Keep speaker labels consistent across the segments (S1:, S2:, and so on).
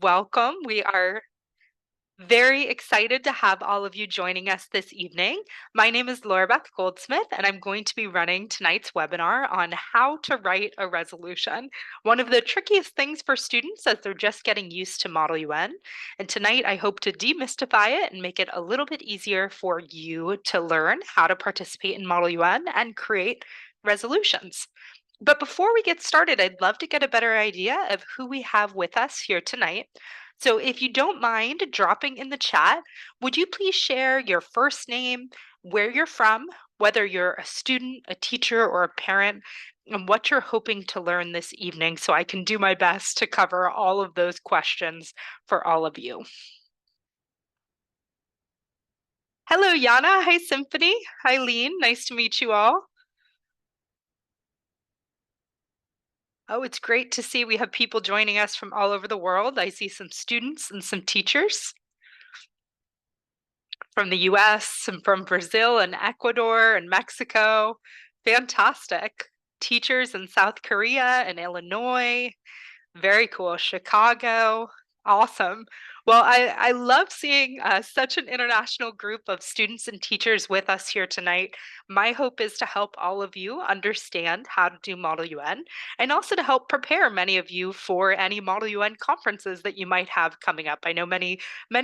S1: Welcome. We are very excited to have all of you joining us this evening. My name is Laura Beth Goldsmith, and I'm going to be running tonight's webinar on how to write a resolution, one of the trickiest things for students as they're just getting used to Model UN. And tonight, I hope to demystify it and make it a little bit easier for you to learn how to participate in Model UN and create resolutions. But before we get started, I'd love to get a better idea of who we have with us here tonight. So if you don't mind dropping in the chat, would you please share your first name, where you're from, whether you're a student, a teacher, or a parent, and what you're hoping to learn this evening so I can do my best to cover all of those questions for all of you. Hello, Yana. Hi, Symphony. Hi, Lean. Nice to meet you all. Oh, it's great to see we have people joining us from all over the world. I see some students and some teachers from the US and from Brazil and Ecuador and Mexico. Fantastic. Teachers in South Korea and Illinois. Very cool. Chicago. Awesome. Well, I love seeing such an international group of students and teachers with us here tonight. My hope is to help all of you understand how to do Model UN and also to help prepare many of you for any Model UN conferences that you might have coming up. I know many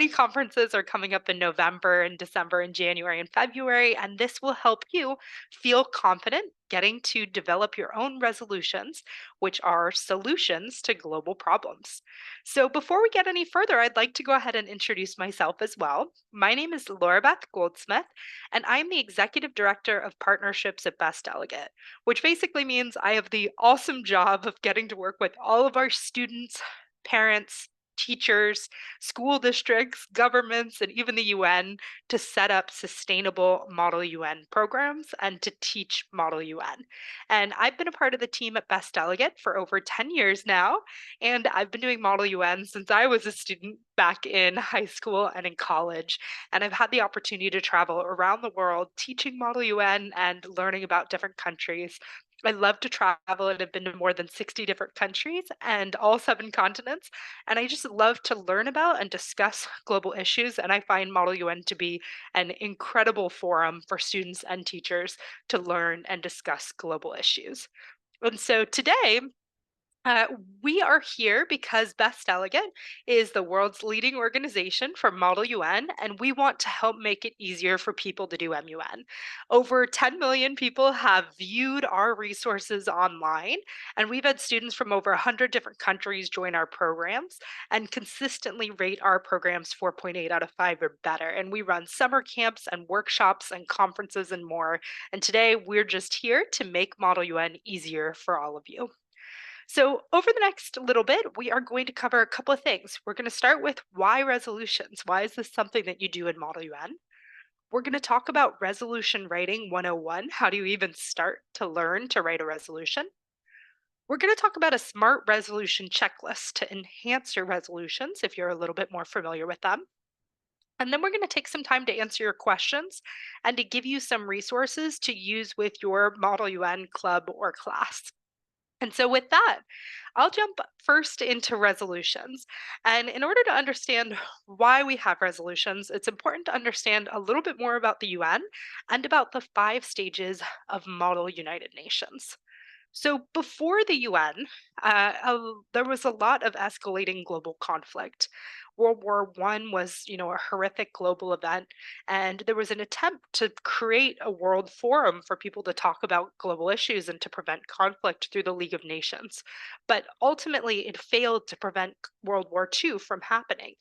S1: conferences are coming up in November and December and January and February, and this will help you feel confident getting to develop your own resolutions, which are solutions to global problems. So before we get any further, I'd like to go ahead and introduce myself as well. My name is Laura Beth Goldsmith, and I'm the Executive Director of Partnerships at Best Delegate, which basically means I have the awesome job of getting to work with all of our students, parents, teachers, school districts, governments, and even the UN to set up sustainable Model UN programs and to teach Model UN. And I've been a part of the team at Best Delegate for over 10 years now, and I've been doing Model UN since I was a student back in high school and in college. And I've had the opportunity to travel around the world teaching Model UN and learning about different countries. I love to travel and have been to more than 60 different countries and all 7 continents. And I just love to learn about and discuss global issues. And I find Model UN to be an incredible forum for students and teachers to learn and discuss global issues. And so today, uh, we are here because Best Delegate is the world's leading organization for Model UN, and we want to help make it easier for people to do MUN. Over 10 million people have viewed our resources online, and we've had students from over 100 different countries join our programs and consistently rate our programs 4.8 out of 5 or better. And we run summer camps and workshops and conferences and more. And today we're just here to make Model UN easier for all of you. So, over the next little bit, we are going to cover a couple of things. We're going to start with why resolutions. Why is this something that you do in Model UN? We're going to talk about resolution writing 101. How do you even start to learn to write a resolution? We're going to talk about a smart resolution checklist to enhance your resolutions if you're a little bit more familiar with them. And then we're going to take some time to answer your questions and to give you some resources to use with your Model UN club or class. And so, with that, I'll jump first into resolutions. And in order to understand why we have resolutions, it's important to understand a little bit more about the UN and about the 5 stages of Model United Nations. So before the UN, there was a lot of escalating global conflict. World War I was, a horrific global event, and there was an attempt to create a world forum for people to talk about global issues and to prevent conflict through the League of Nations. But ultimately, it failed to prevent World War II from happening.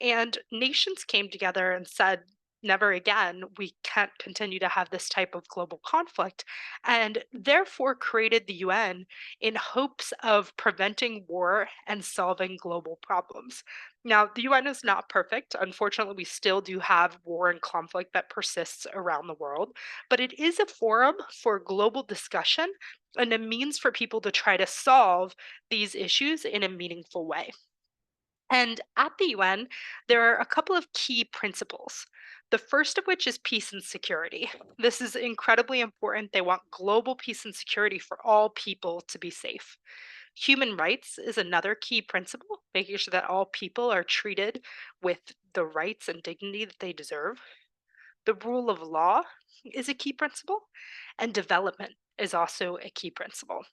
S1: And nations came together and said, never again, we can't continue to have this type of global conflict, and therefore created the UN in hopes of preventing war and solving global problems. Now, the UN is not perfect. Unfortunately, we still do have war and conflict that persists around the world, but it is a forum for global discussion and a means for people to try to solve these issues in a meaningful way. And at the UN, there are a couple of key principles. The first of which is peace and security. This is incredibly important. They want global peace and security for all people to be safe. Human rights is another key principle, making sure that all people are treated with the rights and dignity that they deserve. The rule of law is a key principle, and development is also a key principle.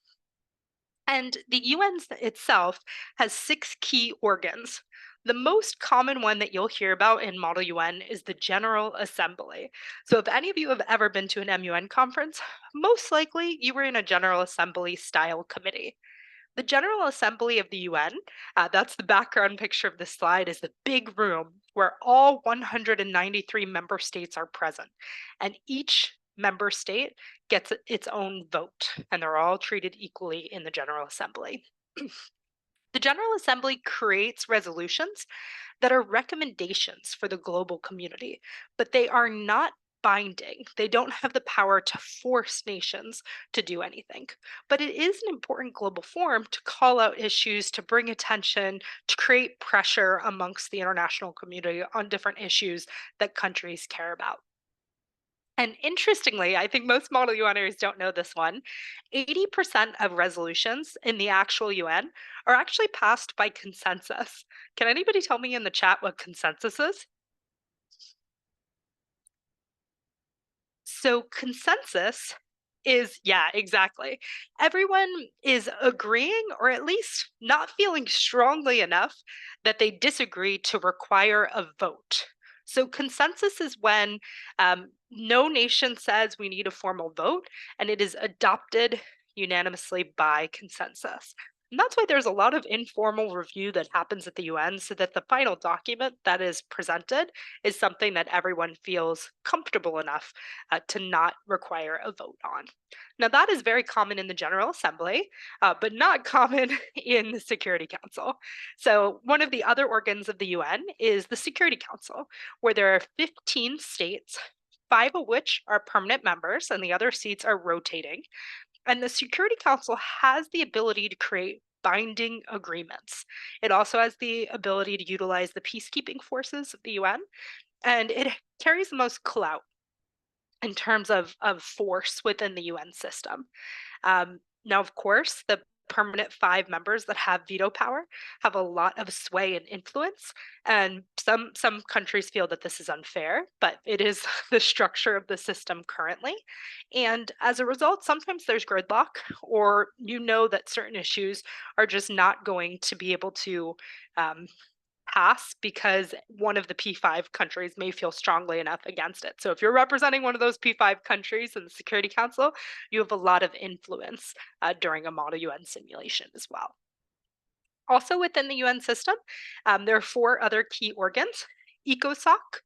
S1: And the UN itself has six key organs. The most common one that you'll hear about in Model UN is the General Assembly. So, if any of you have ever been to an MUN conference, most likely you were in a General Assembly style committee. The General Assembly of the UN, that's the background picture of this slide, is the big room where all 193 member states are present. And each member state gets its own vote, and they're all treated equally in the General Assembly. The General Assembly creates resolutions that are recommendations for the global community, but they are not binding. They don't have the power to force nations to do anything. But it is an important global forum to call out issues, to bring attention, to create pressure amongst the international community on different issues that countries care about. And interestingly, I think most Model UNers don't know this one. 80% of resolutions in the actual UN are actually passed by consensus. Can anybody tell me in the chat what consensus is? So consensus is, yeah, exactly. Everyone is agreeing or at least not feeling strongly enough that they disagree to require a vote. So consensus is when no nation says we need a formal vote and it is adopted unanimously by consensus. And that's why there's a lot of informal review that happens at the UN so that the final document that is presented is something that everyone feels comfortable enough to not require a vote on. Now, that is very common in the General Assembly, but not common in the Security Council. So, one of the other organs of the UN is the Security Council, where there are 15 states, five of which are permanent members, and the other seats are rotating. And the Security Council has the ability to create binding agreements. It also has the ability to utilize the peacekeeping forces of the UN, and it carries the most clout in terms of force within the UN system. Now, of course, the permanent five members that have veto power have a lot of sway and influence, and some countries feel that this is unfair, but it is the structure of the system currently. And as a result, sometimes there's gridlock, or you know that certain issues are just not going to be able to um, pass because one of the P5 countries may feel strongly enough against it. So if you're representing one of those P5 countries in the Security Council, you have a lot of influence during a Model UN simulation as well. Also within the UN system, there are four other key organs: ECOSOC,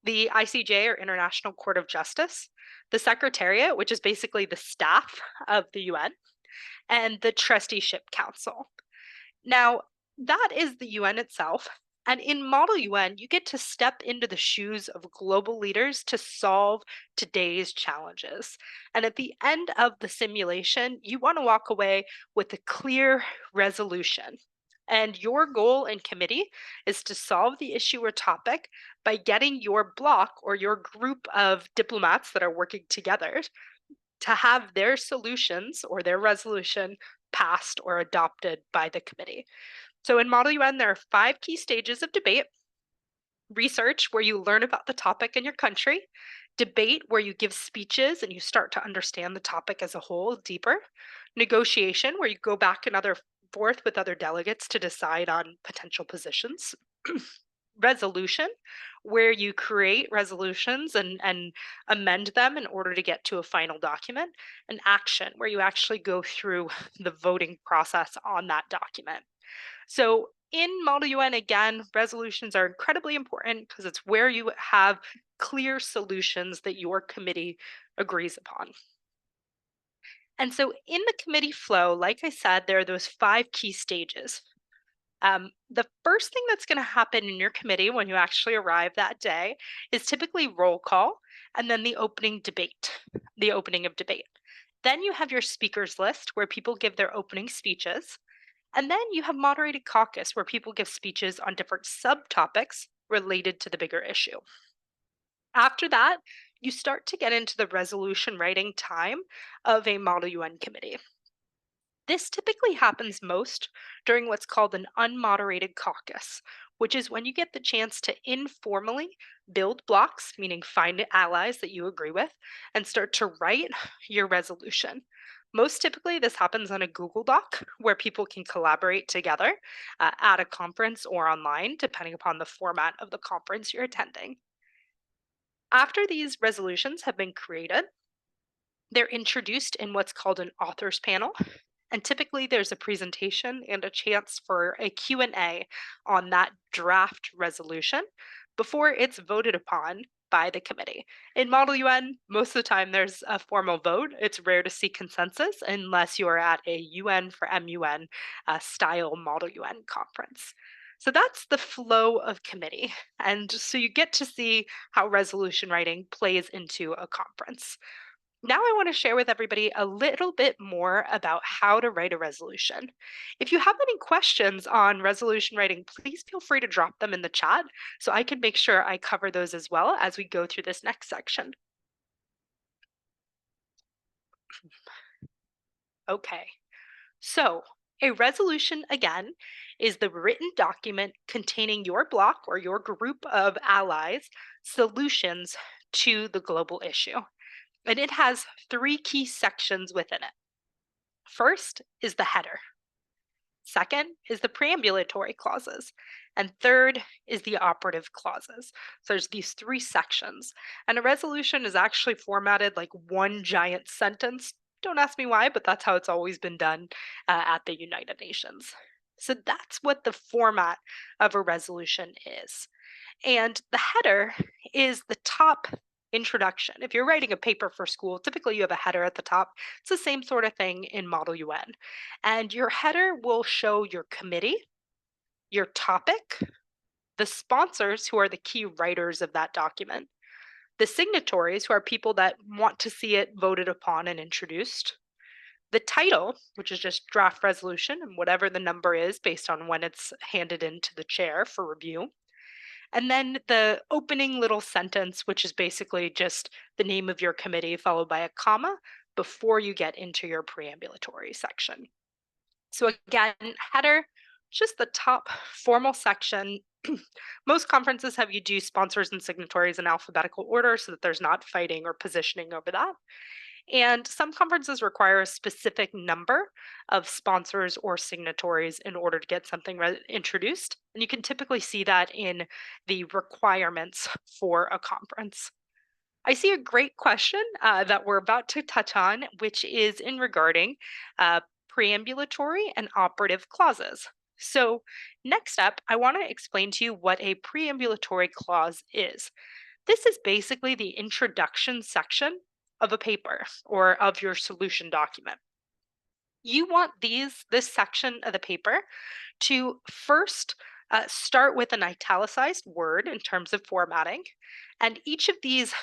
S1: the ICJ or International Court of Justice, the Secretariat, which is basically the staff of the UN, and the Trusteeship Council. Now, that is the UN itself. And in Model UN, you get to step into the shoes of global leaders to solve today's challenges. And at the end of the simulation, you want to walk away with a clear resolution. And your goal in committee is to solve the issue or topic by getting your block or your group of diplomats that are working together to have their solutions or their resolution passed or adopted by the committee. So in Model UN, there are five key stages of debate: research, where you learn about the topic in your country; debate, where you give speeches and you start to understand the topic as a whole deeper; negotiation, where you go back and forth with other delegates to decide on potential positions; resolution, where you create resolutions and amend them in order to get to a final document; and action, where you actually go through the voting process on that document. So in Model UN, again, resolutions are incredibly important because it's where you have clear solutions that your committee agrees upon. And so in the committee flow, like I said, there are those five key stages. The first thing that's going to happen in your committee when you actually arrive that day is typically roll call and then the opening debate, the opening of debate. Then you have your speakers list where people give their opening speeches. And then you have moderated caucus where people give speeches on different subtopics related to the bigger issue. After that, you start to get into the resolution writing time of a Model UN committee. This typically happens most during what's called an unmoderated caucus, which is when you get the chance to informally build blocks, meaning find allies that you agree with, and start to write your resolution. Most typically, this happens on a Google Doc where people can collaborate together at a conference or online, depending upon the format of the conference you're attending. After these resolutions have been created, they're introduced in what's called an authors panel, and typically there's a presentation and a chance for a Q&A on that draft resolution before it's voted upon by the committee. In Model UN, most of the time there's a formal vote. It's rare to see consensus unless you are at a UN for MUN style Model UN conference. So that's the flow of committee. And so you get to see how resolution writing plays into a conference. Now, I want to share with everybody a little bit more about how to write a resolution. If you have any questions on resolution writing, please feel free to drop them in the chat so I can make sure I cover those as well as we go through this next section. Okay, so a resolution, again, is the written document containing your block or your group of allies' solutions to the global issue. And it has three key sections within it. First is the header. Second is the preambulatory clauses. And third is the operative clauses. So there's these three sections. And a resolution is actually formatted like one giant sentence. Don't ask me why, but that's how it's always been done at the United Nations. So that's what the format of a resolution is. And the header is the top introduction. If you're writing a paper for school, typically you have a header at the top. It's the same sort of thing in Model UN. And your header will show your committee, your topic, the sponsors, who are the key writers of that document, the signatories, who are people that want to see it voted upon and introduced, the title, which is just draft resolution and whatever the number is based on when it's handed in to the chair for review, and then the opening little sentence, which is basically just the name of your committee followed by a comma before you get into your preambulatory section. So again, header, just the top formal section. Most conferences have you do sponsors and signatories in alphabetical order so that there's not fighting or positioning over that. And some conferences require a specific number of sponsors or signatories in order to get something introduced. And you can typically see that in the requirements for a conference. I see a great question that we're about to touch on, which is in regarding preambulatory and operative clauses. So next up, I want to explain to you what a preambulatory clause is. This is basically the introduction section of a paper or of your solution document. You want this section of the paper to first start with an italicized word in terms of formatting, and each of these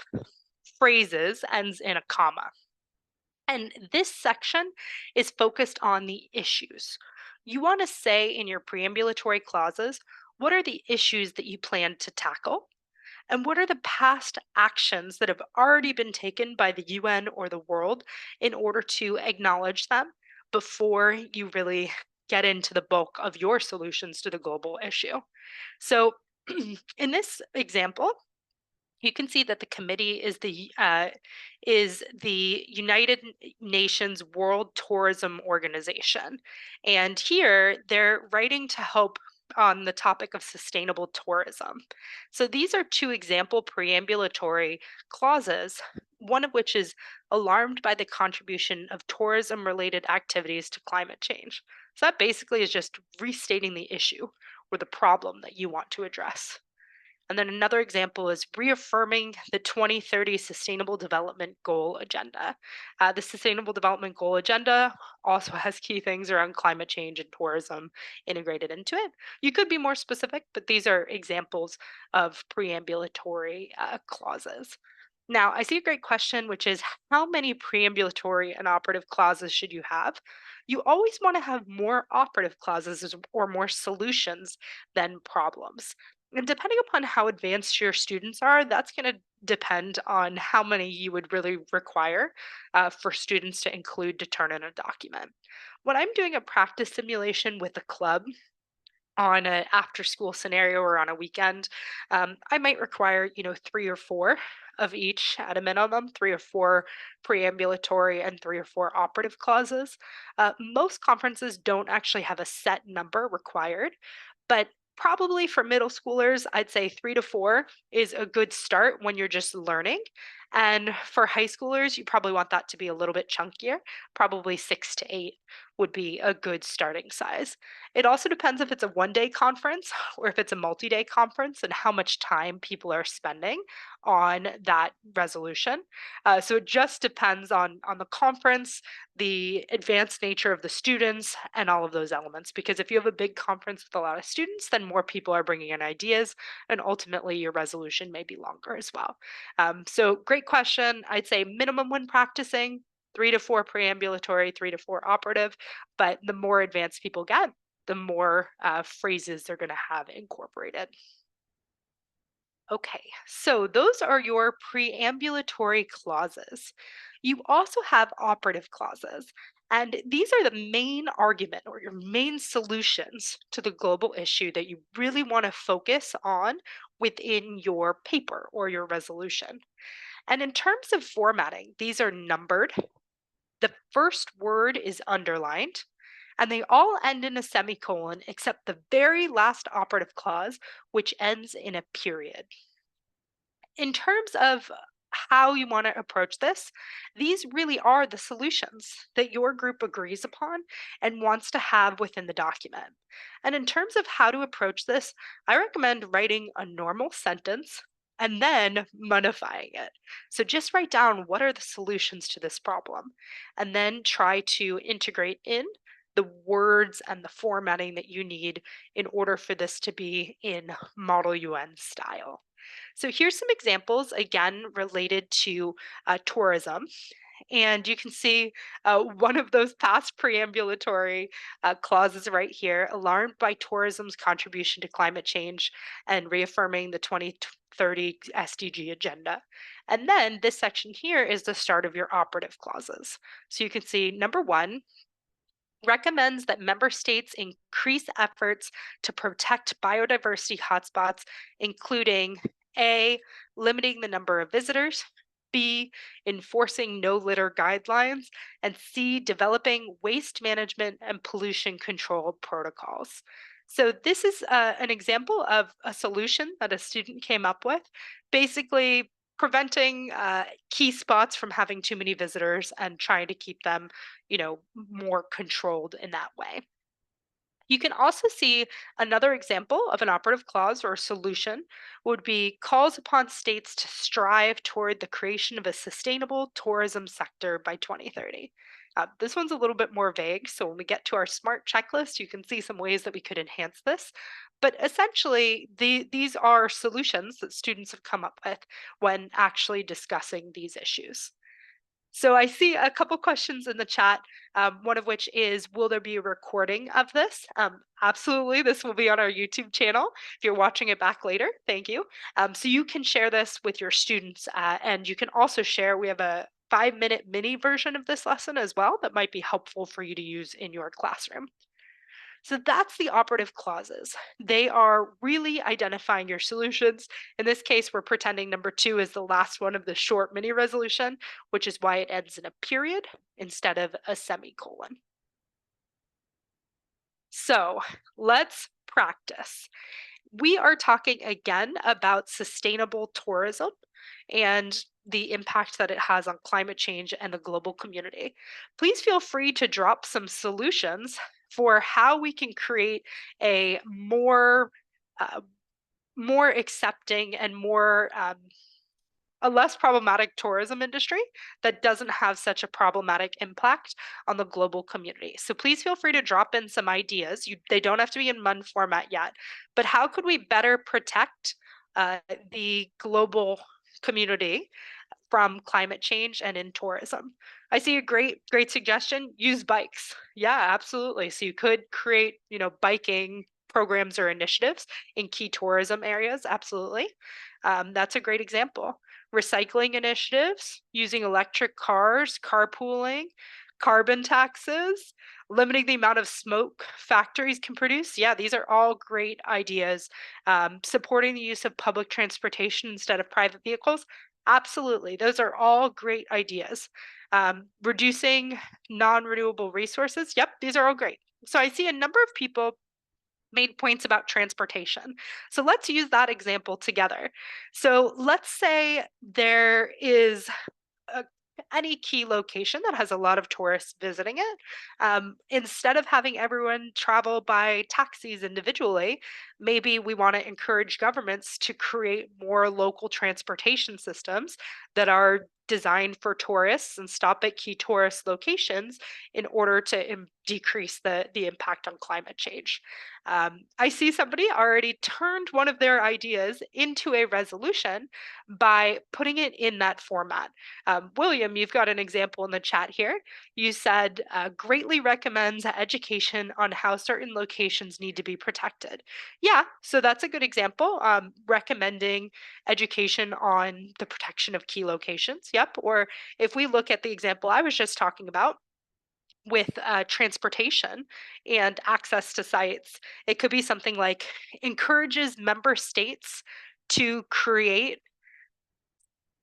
S1: phrases ends in a comma. And this section is focused on the issues. You want to say in your preambulatory clauses, what are the issues that you plan to tackle? And what are the past actions that have already been taken by the UN or the world in order to acknowledge them before you really get into the bulk of your solutions to the global issue? So, in this example, you can see that the committee is the United Nations World Tourism Organization, and here they're writing to help on the topic of sustainable tourism. So these are two example preambulatory clauses, one of which is alarmed by the contribution of tourism related activities to climate change. So that basically is just restating the issue or the problem that you want to address. And then another example is reaffirming the 2030 Sustainable Development Goal Agenda. The Sustainable Development Goal Agenda also has key things around climate change and tourism integrated into it. You could be more specific, but these are examples of preambulatory clauses. Now, I see a great question, which is how many preambulatory and operative clauses should you have? You always want to have more operative clauses or more solutions than problems. And depending upon how advanced your students are, that's going to depend on how many you would really require for students to include to turn in a document. When I'm doing a practice simulation with a club, on an after school scenario or on a weekend, I might require, 3 or 4 of each at a minimum, 3 or 4 preambulatory and 3 or 4 operative clauses. Most conferences don't actually have a set number required, but probably for middle schoolers, I'd say 3 to 4 is a good start when you're just learning. And for high schoolers, you probably want that to be a little bit chunkier. Probably 6 to 8 would be a good starting size. It also depends if it's a 1 day conference or if it's a multi day conference and how much time people are spending on that resolution. So it just depends on the conference, the advanced nature of the students, and all of those elements. Because if you have a big conference with a lot of students, then more people are bringing in ideas, and ultimately your resolution may be longer as well. So, great question. I'd say minimum when practicing. 3 to 4 preambulatory, 3 to 4 operative, but the more advanced people get, the more phrases they're going to have incorporated. Okay, so those are your preambulatory clauses. You also have operative clauses, and these are the main argument or your main solutions to the global issue that you really want to focus on within your paper or your resolution. And in terms of formatting, these are numbered. The first word is underlined, and they all end in a semicolon except the very last operative clause, which ends in a period. In terms of how you want to approach this, these really are the solutions that your group agrees upon and wants to have within the document. And in terms of how to approach this, I recommend writing a normal sentence and then modifying it. So just write down what are the solutions to this problem and then try to integrate in the words and the formatting that you need in order for this to be in Model UN style. So here's some examples, again, related to tourism. And you can see one of those past preambulatory clauses right here, alarmed by tourism's contribution to climate change and reaffirming the 2030 SDG agenda. And then this section here is the start of your operative clauses. So you can see number 1, recommends that member states increase efforts to protect biodiversity hotspots, including A, limiting the number of visitors, B, enforcing no litter guidelines, and C, developing waste management and pollution control protocols. So, this is an example of a solution that a student came up with, basically preventing key spots from having too many visitors and trying to keep them more controlled in that way. You can also see another example of an operative clause or solution would be calls upon states to strive toward the creation of a sustainable tourism sector by 2030. This one's a little bit more vague, so when we get to our SMART checklist, you can see some ways that we could enhance this. But essentially, these are solutions that students have come up with when actually discussing these issues. So I see a couple questions in the chat, one of which is, will there be a recording of this? Absolutely, this will be on our YouTube channel. If you're watching it back later, thank you. So you can share this with your students, and you can also share, we have a 5-minute mini version of this lesson as well that might be helpful for you to use in your classroom. So that's the operative clauses. They are really identifying your solutions. In this case, we're pretending number 2 is the last one of the short mini resolution, which is why it ends in a period instead of a semicolon. So let's practice. We are talking again about sustainable tourism and the impact that it has on climate change and the global community. Please feel free to drop some solutions for how we can create a uh, more accepting and more a less problematic tourism industry that doesn't have such a problematic impact on the global community. So please feel free to drop in some ideas. They don't have to be in MUN format yet, but how could we better protect the global community from climate change and in tourism? I see a great suggestion. Use bikes. Yeah, absolutely. So you could create, biking programs or initiatives in key tourism areas. Absolutely. That's a great example. Recycling initiatives, using electric cars, carpooling, Carbon taxes, limiting the amount of smoke factories can produce. Yeah, these are all great ideas. Supporting the use of public transportation instead of private vehicles. Absolutely. Those are all great ideas. Reducing non-renewable resources. Yep, these are all great. So I see a number of people made points about transportation. So let's use that example together. So let's say there is a, any key location that has a lot of tourists visiting it. Instead of having everyone travel by taxis individually, maybe we want to encourage governments to create more local transportation systems that are designed for tourists and stop at key tourist locations in order to decrease the impact on climate change. I see somebody already turned one of their ideas into a resolution by putting it in that format. William, you've got an example in the chat here. You said greatly recommends education on how certain locations need to be protected. Yeah, so that's a good example. Recommending education on the protection of key locations. Yep. Or if we look at the example I was just talking about, with transportation and access to sites, it could be something like encourages member states to create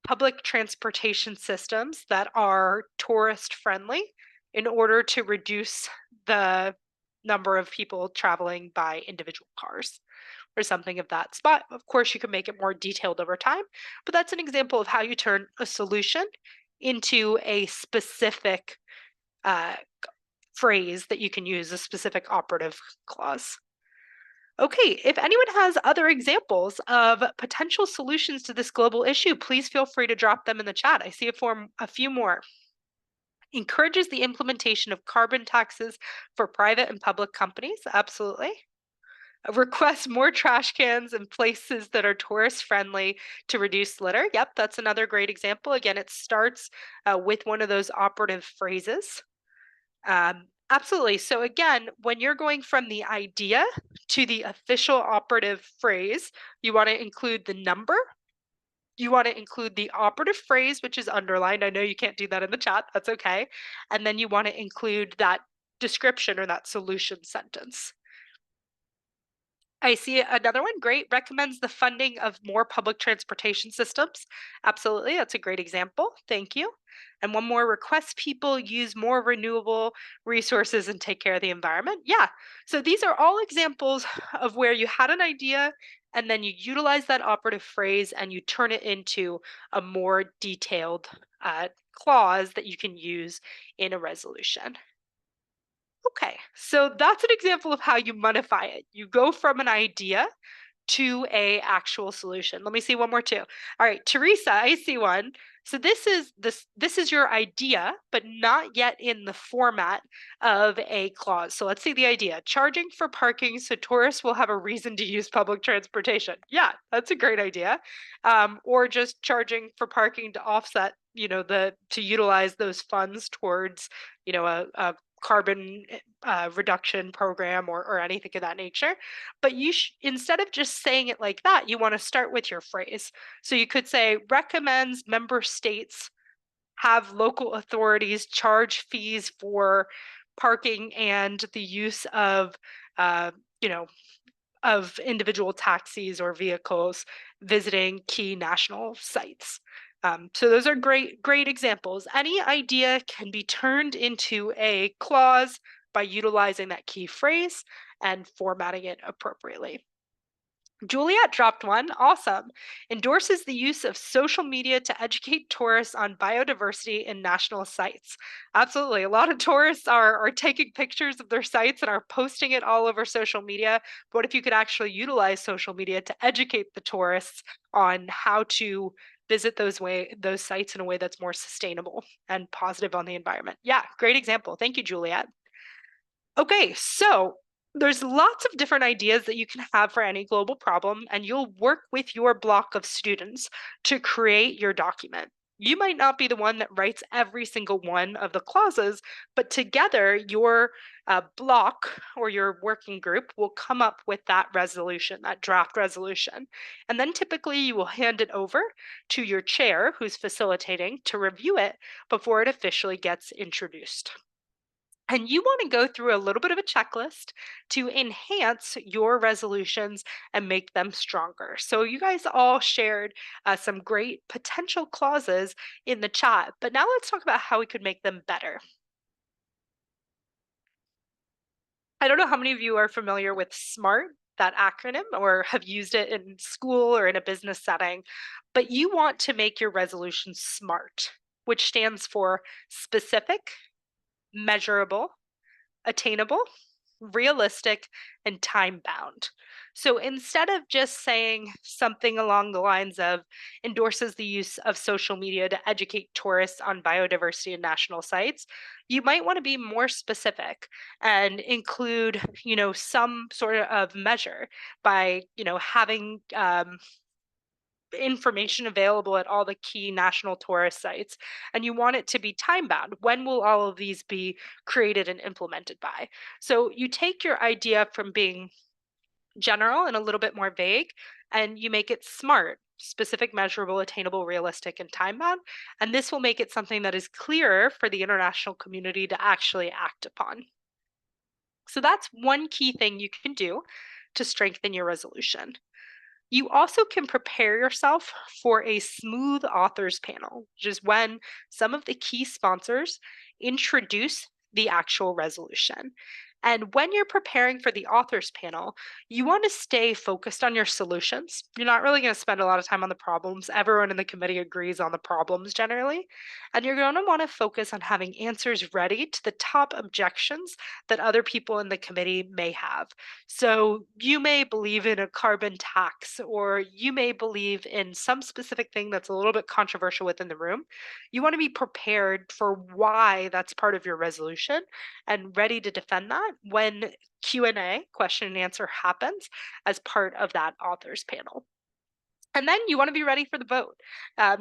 S1: public transportation systems that are tourist friendly in order to reduce the number of people traveling by individual cars or something of that spot. Of course, you can make it more detailed over time, but that's an example of how you turn a solution into a specific uh, phrase that you can use, a specific operative clause. Okay, if anyone has other examples of potential solutions to this global issue, please feel free to drop them in the chat. I see a few more. Encourages the implementation of carbon taxes for private and public companies. Absolutely. Requests more trash cans in places that are tourist friendly to reduce litter. Yep, that's another great example. Again, it starts with one of those operative phrases. Absolutely. So again, when you're going from the idea to the official operative phrase, you want to include the number. You want to include the operative phrase, which is underlined. I know you can't do that in the chat. That's okay. And then you want to include that description or that solution sentence. I see another one. Great. Recommends the funding of more public transportation systems. Absolutely. That's a great example. Thank you. And one more, requests people use more renewable resources and take care of the environment. Yeah. So these are all examples of where you had an idea and then you utilize that operative phrase and you turn it into a more detailed clause that you can use in a resolution. Okay, so that's an example of how you modify it. You go from an idea to a actual solution. Let me see one more too. All right, Teresa, I see one. So this is your idea, but not yet in the format of a clause. So let's see the idea. Charging for parking so tourists will have a reason to use public transportation. Yeah, that's a great idea. Or just charging for parking to offset, to utilize those funds towards, a carbon reduction program or anything of that nature. But instead of just saying it like that, you want to start with your phrase. So you could say recommends member states have local authorities charge fees for parking and the use of, uh, you know, of individual taxis or vehicles visiting key national sites. So those are great examples. Any idea can be turned into a clause by utilizing that key phrase and formatting it appropriately. Juliet dropped one. Awesome. Endorses the use of social media to educate tourists on biodiversity in national sites. Absolutely. A lot of tourists are taking pictures of their sites and are posting it all over social media. But what if you could actually utilize social media to educate the tourists on how to visit those sites in a way that's more sustainable and positive on the environment? Yeah, great example. Thank you, Juliet. Okay, so there's lots of different ideas that you can have for any global problem, and you'll work with your block of students to create your document. You might not be the one that writes every single one of the clauses, but together your block or your working group will come up with that resolution, that draft resolution. And then typically you will hand it over to your chair who's facilitating to review it before it officially gets introduced. And you want to go through a little bit of a checklist to enhance your resolutions and make them stronger. So, you guys all shared some great potential clauses in the chat, but now let's talk about how we could make them better. I don't know how many of you are familiar with SMART, that acronym, or have used it in school or in a business setting, but you want to make your resolution SMART, which stands for specific, measurable, attainable, realistic, and time bound. So instead of just saying something along the lines of endorses the use of social media to educate tourists on biodiversity and national sites, you might want to be more specific and include, some sort of measure by, having information available at all the key national tourist sites, and you want it to be time bound. When will all of these be created and implemented by? So you take your idea from being general and a little bit more vague, and you make it smart, specific, measurable, attainable, realistic, and time bound. And this will make it something that is clearer for the international community to actually act upon. So that's one key thing you can do to strengthen your resolution. You also can prepare yourself for a smooth authors panel, which is when some of the key sponsors introduce the actual resolution. And when you're preparing for the authors panel, you want to stay focused on your solutions. You're not really going to spend a lot of time on the problems. Everyone in the committee agrees on the problems generally. And you're going to want to focus on having answers ready to the top objections that other people in the committee may have. So you may believe in a carbon tax, or you may believe in some specific thing that's a little bit controversial within the room. You want to be prepared for why that's part of your resolution and ready to defend that when Q&A, question and answer, happens as part of that authors panel. And then you want to be ready for the vote.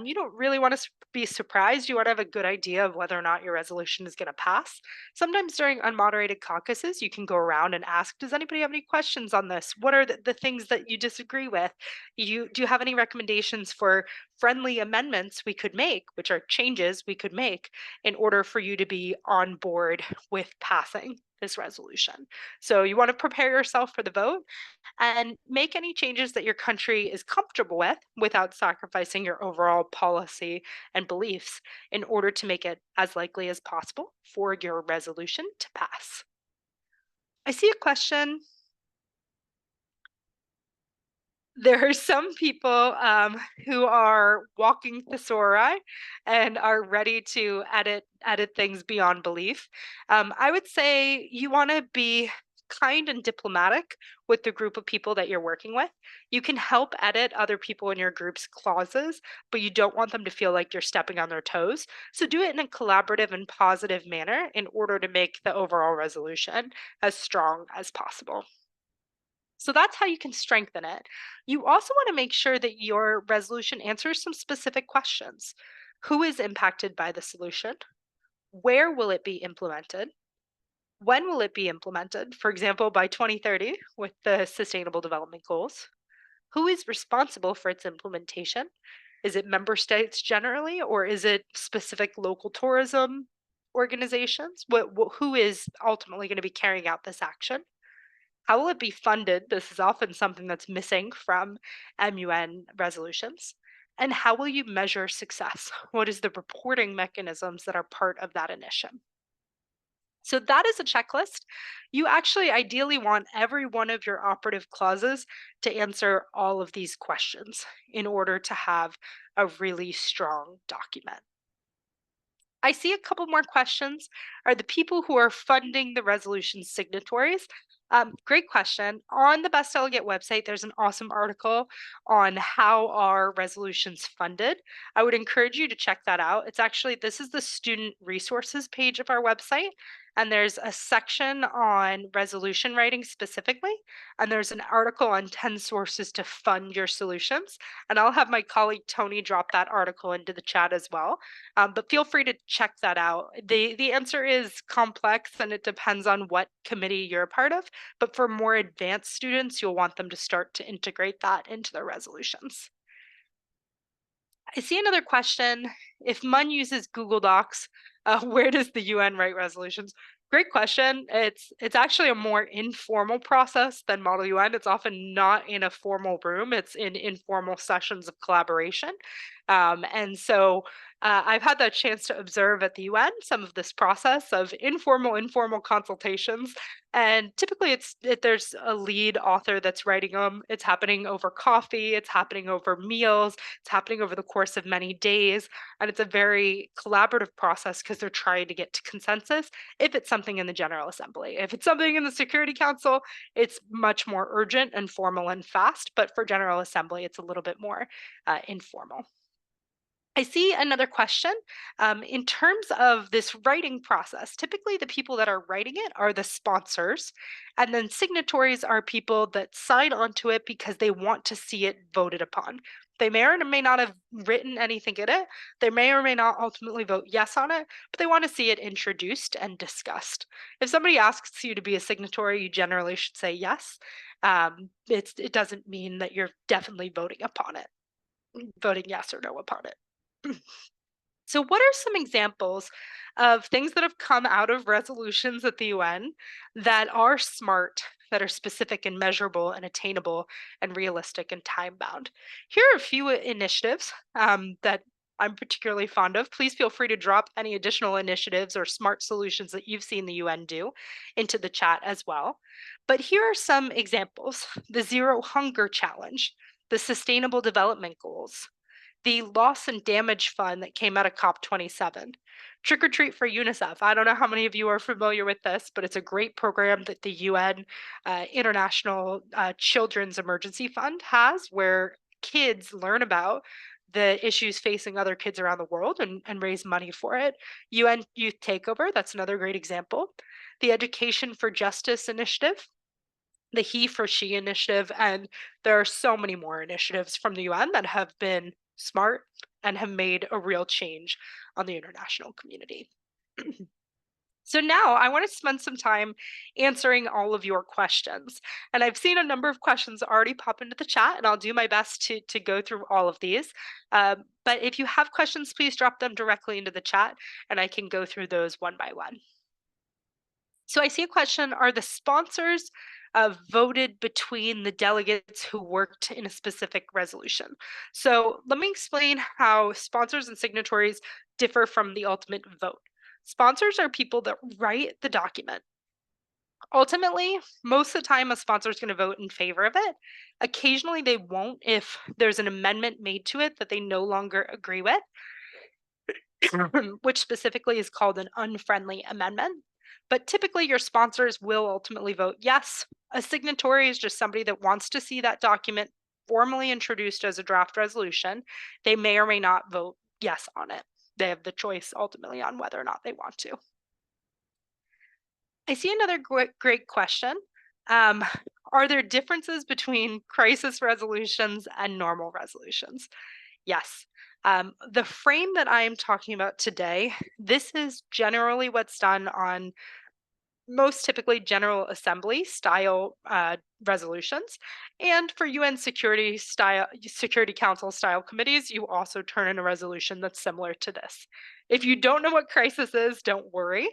S1: You don't really want to be surprised. You want to have a good idea of whether or not your resolution is going to pass. Sometimes during unmoderated caucuses, you can go around and ask, does anybody have any questions on this? What are the things that you disagree with? Do you have any recommendations for friendly amendments we could make, which are changes we could make in order for you to be on board with passing this resolution? So you want to prepare yourself for the vote and make any changes that your country is comfortable with without sacrificing your overall policy and beliefs in order to make it as likely as possible for your resolution to pass. I see a question. There are some people who are walking thesauri and are ready to edit things beyond belief. I would say you want to be kind and diplomatic with the group of people that you're working with. You can help edit other people in your group's clauses, but you don't want them to feel like you're stepping on their toes. So do it in a collaborative and positive manner in order to make the overall resolution as strong as possible. So that's how you can strengthen it. You also want to make sure that your resolution answers some specific questions. Who is impacted by the solution? Where will it be implemented? When will it be implemented? For example, by 2030 with the Sustainable Development Goals. Who is responsible for its implementation? Is it member states generally, or is it specific local tourism organizations? Who is ultimately going to be carrying out this action? How will it be funded? This is often something that's missing from MUN resolutions. And how will you measure success? What is the reporting mechanisms that are part of that initiative? So that is a checklist. You actually ideally want every one of your operative clauses to answer all of these questions in order to have a really strong document. I see a couple more questions. Are the people who are funding the resolution signatories? Great question. On the Best Delegate website, there's an awesome article on how are resolutions funded. I would encourage you to check that out. This is the student resources page of our website. and there's a section on resolution writing specifically, and there's an article on 10 sources to fund your solutions. And I'll have my colleague Tony drop that article into the chat as well. But feel free to check that out. The answer is complex and it depends on what committee you're a part of. But for more advanced students, you'll want them to start to integrate that into their resolutions. I see another question. If MUN uses Google Docs, where does the UN write resolutions? Great question. It's actually a more informal process than Model UN. It's often not in a formal room. It's in informal sessions of collaboration. And so I've had the chance to observe at the UN some of this process of informal consultations. And typically there's a lead author that's writing them. It's happening over coffee. It's happening over meals. It's happening over the course of many days. And it's a very collaborative process because they're trying to get to consensus if it's something in the General Assembly. If it's something in the Security Council, it's much more urgent and formal and fast. But for General Assembly, it's a little bit more informal. I see another question. In terms of this writing process, typically the people that are writing it are the sponsors, and then signatories are people that sign onto it because they want to see it voted upon. They may or may not have written anything in it. They may or may not ultimately vote yes on it, but they want to see it introduced and discussed. If somebody asks you to be a signatory, you generally should say yes. It doesn't mean that you're definitely voting upon it, voting yes or no upon it. So, what are some examples of things that have come out of resolutions at the UN that are smart, that are specific and measurable and attainable and realistic and time bound? Here are a few initiatives that I'm particularly fond of. Please feel free to drop any additional initiatives or smart solutions that you've seen the UN do into the chat as well. But here are some examples: the Zero Hunger Challenge, the Sustainable Development Goals, the loss and damage fund that came out of COP27. Trick or Treat for UNICEF. I don't know how many of you are familiar with this, but it's a great program that the UN International Children's Emergency Fund has, where kids learn about the issues facing other kids around the world and raise money for it. UN Youth Takeover, that's another great example. The Education for Justice Initiative, the He for She initiative, and there are so many more initiatives from the UN that have been smart and have made a real change on the international community. So now I want to spend some time answering all of your questions. And I've seen a number of questions already pop into the chat, and I'll do my best to go through all of these. But if you have questions, please drop them directly into the chat, and I can go through those one by one. So I see a question: are the sponsors voted between the delegates who worked in a specific resolution? So let me explain how sponsors and signatories differ from the ultimate vote. Sponsors are people that write the document. Ultimately, most of the time, a sponsor is going to vote in favor of it. Occasionally, they won't if there's an amendment made to it that they no longer agree with, which specifically is called an unfriendly amendment. But typically, your sponsors will ultimately vote yes. A signatory is just somebody that wants to see that document formally introduced as a draft resolution. They may or may not vote yes on it. They have the choice ultimately on whether or not they want to. I see another great question. Are there differences between crisis resolutions and normal resolutions? Yes. The frame that I am talking about today, this is generally what's done on most typically General Assembly style resolutions. And for UN Security Council style committees, you also turn in a resolution that's similar to this. If you don't know what crisis is, don't worry.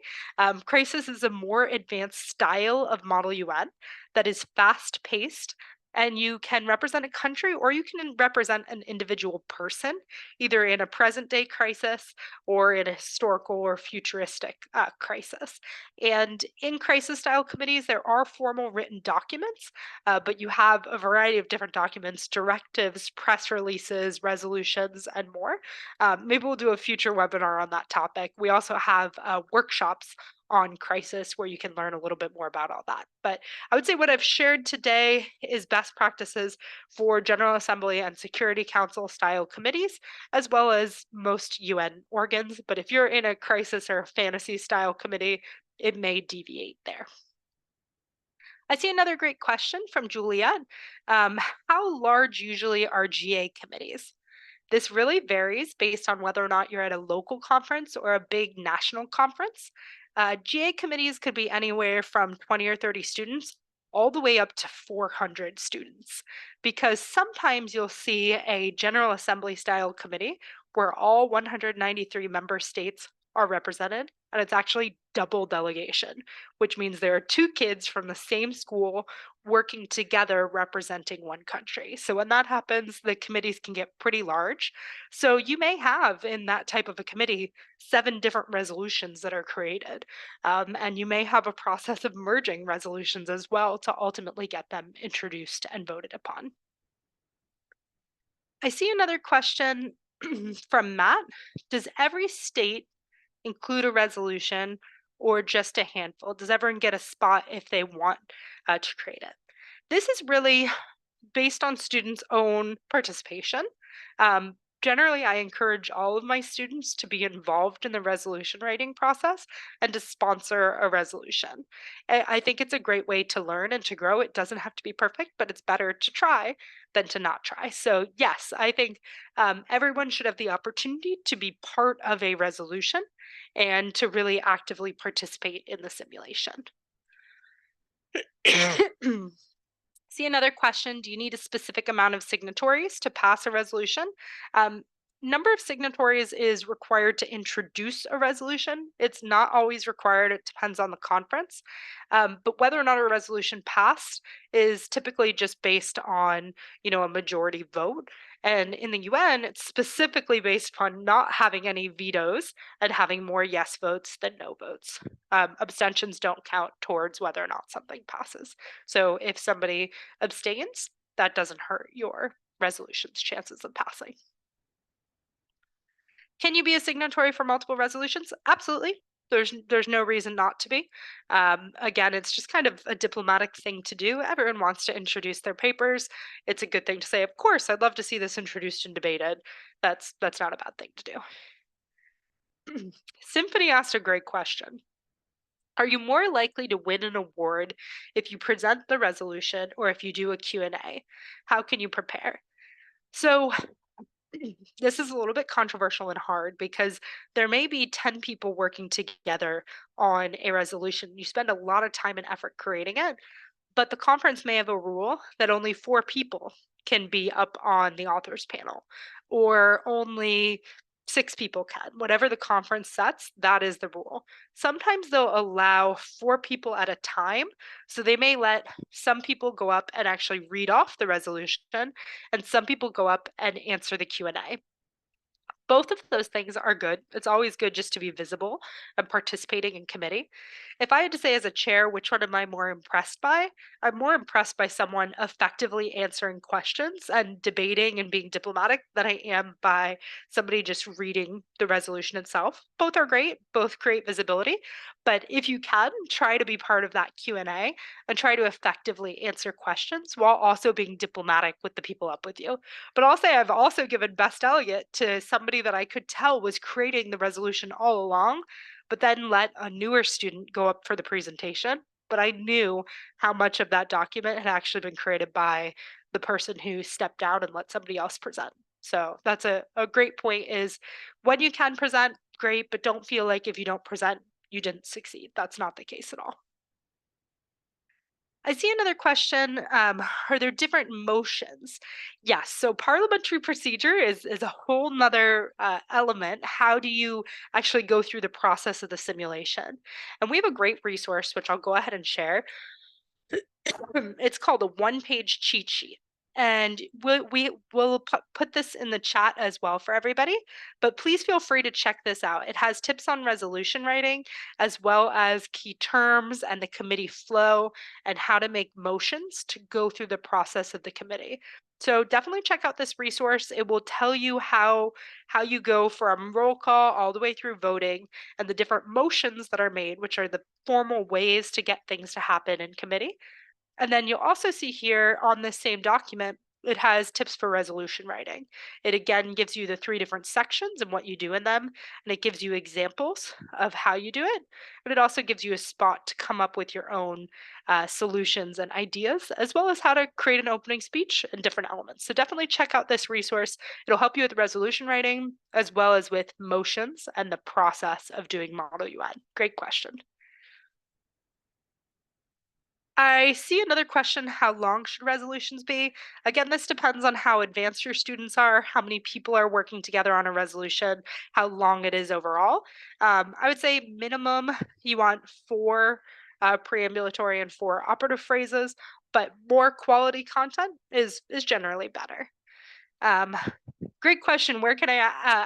S1: Crisis is a more advanced style of Model UN that is fast paced, and you can represent a country or you can represent an individual person, either in a present day crisis or in a historical or futuristic crisis. And in crisis style committees, there are formal written documents, but you have a variety of different documents: directives, press releases, resolutions, and more. Maybe we'll do a future webinar on that topic. We also have workshops on crisis where you can learn a little bit more about all that. But I would say what I've shared today is best practices for General Assembly and Security Council style committees, as well as most UN organs. But if you're in a crisis or a fantasy style committee, it may deviate there. I see another great question from Juliet. Um, how large usually are GA committees? This really varies based on whether or not you're at a local conference or a big national conference. GA committees could be anywhere from 20 or 30 students all the way up to 400 students, because sometimes you'll see a General Assembly style committee where all 193 member states are represented, and it's actually double delegation, which means there are two kids from the same school working together representing one country. So when that happens, the committees can get pretty large. So you may have in that type of a committee 7 different resolutions that are created. And you may have a process of merging resolutions as well to ultimately get them introduced and voted upon. I see another question from Matt. Does every state include a resolution or just a handful? Does everyone get a spot if they want to create it? This is really based on students' own participation. Um, Generally, I encourage all of my students to be involved in the resolution writing process and to sponsor a resolution. I think it's a great way to learn and to grow. It doesn't have to be perfect, but it's better to try than to not try. So, yes, I think everyone should have the opportunity to be part of a resolution and to really actively participate in the simulation. See another question. Do you need a specific amount of signatories to pass a resolution? Um, Number of signatories is required to introduce a resolution. It's not always required. It depends on the conference. But whether or not a resolution passed is typically just based on, a majority vote. And in the UN, it's specifically based upon not having any vetoes and having more yes votes than no votes. Abstentions don't count towards whether or not something passes. So if somebody abstains, that doesn't hurt your resolution's chances of passing. Can you be a signatory for multiple resolutions? Absolutely. There's no reason not to be. Again, it's just kind of a diplomatic thing to do. Everyone wants to introduce their papers. It's a good thing to say, of course, I'd love to see this introduced and debated. That's not a bad thing to do. Symphony asked a great question. Are you more likely to win an award if you present the resolution or if you do a Q&A? How can you prepare? So this is a little bit controversial and hard because there may be 10 people working together on a resolution. You spend a lot of time and effort creating it, but the conference may have a rule that only 4 people can be up on the authors panel, or only 6 people can. Whatever the conference sets, that is the rule. Sometimes they'll allow 4 people at a time. So they may let some people go up and actually read off the resolution, and some people go up and answer the Q&A. Both of those things are good. It's always good just to be visible and participating in committee. If I had to say as a chair, which one am I more impressed by? I'm more impressed by someone effectively answering questions and debating and being diplomatic than I am by somebody just reading the resolution itself. Both are great, both create visibility, but if you can, try to be part of that Q&A and try to effectively answer questions while also being diplomatic with the people up with you. But I'll say I've also given best delegate to somebody that I could tell was creating the resolution all along, but then let a newer student go up for the presentation. But I knew how much of that document had actually been created by the person who stepped down and let somebody else present. So that's a great point, is when you can present, great, but don't feel like if you don't present, you didn't succeed. That's not the case at all. I see another question. Are there different motions? Yes. So parliamentary procedure is a whole nother element. How do you actually go through the process of the simulation? And we have a great resource, which I'll go ahead and share. It's called a one-page cheat sheet. And we will put this in the chat as well for everybody, but please feel free to check this out. It has tips on resolution writing, as well as key terms and the committee flow and how to make motions to go through the process of the committee. So definitely check out this resource. It will tell you how you go from roll call all the way through voting and the different motions that are made, which are the formal ways to get things to happen in committee. And then you'll also see here on this same document it has tips for resolution writing. It again gives you the three different sections and what you do in them, and it gives you examples of how you do it. And it also gives you a spot to come up with your own solutions and ideas, as well as how to create an opening speech and different elements. So definitely check out this resource. It'll help you with resolution writing, as well as with motions and the process of doing Model UN. Great question. I see another question, how long should resolutions be? Again, this depends on how advanced your students are, how many people are working together on a resolution, how long it is overall. I would say minimum you want four preambulatory and four operative phrases, but more quality content is generally better. Um, Great question. Where can I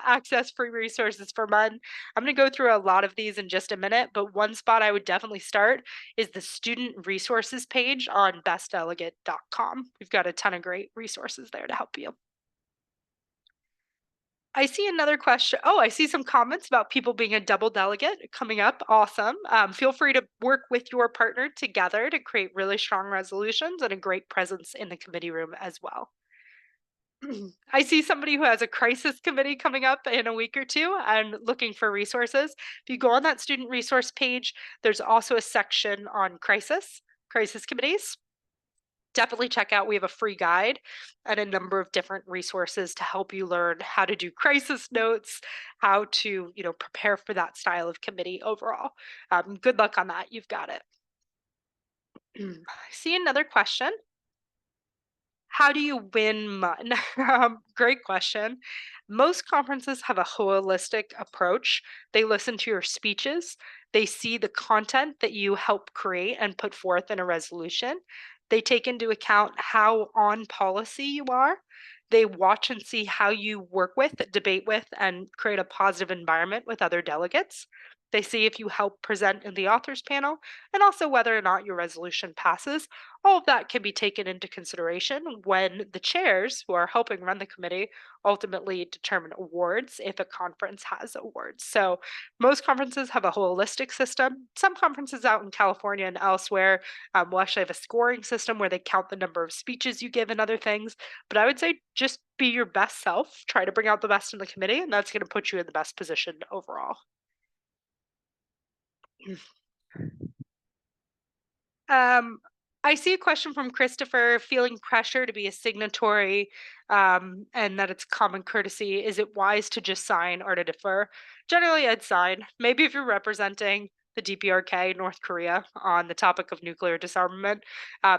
S1: access free resources for MUN? I'm going to go through a lot of these in just a minute, but one spot I would definitely start is the student resources page on bestdelegate.com. We've got a ton of great resources there to help you. I see another question. Oh, I see some comments about people being a double delegate coming up. Awesome. Feel free to work with your partner together to create really strong resolutions and a great presence in the committee room as well. I see somebody who has a crisis committee coming up in a week or two and looking for resources. If you go on that student resource page, there's also a section on crisis committees. Definitely check out. We have a free guide and a number of different resources to help you learn how to do crisis notes, how to, prepare for that style of committee overall. Good luck on that. You've got it. I see another question. How do you win MUN? Great question. Most conferences have a holistic approach. They listen to your speeches, they see the content that you help create and put forth in a resolution. They take into account how on policy you are. They watch and see how you work with, debate with, and create a positive environment with other delegates. They see if you help present in the authors panel and also whether or not your resolution passes. All of that can be taken into consideration when the chairs who are helping run the committee ultimately determine awards if a conference has awards. So most conferences have a holistic system. Some conferences out in California and elsewhere will actually have a scoring system where they count the number of speeches you give and other things. But I would say just be your best self, try to bring out the best in the committee, and that's going to put you in the best position overall. Um, I see a question from Christopher, feeling pressure to be a signatory, and that it's common courtesy. Is it wise to just sign or to defer? Generally, I'd sign. Maybe if you're representing the DPRK, North Korea, on the topic of nuclear disarmament,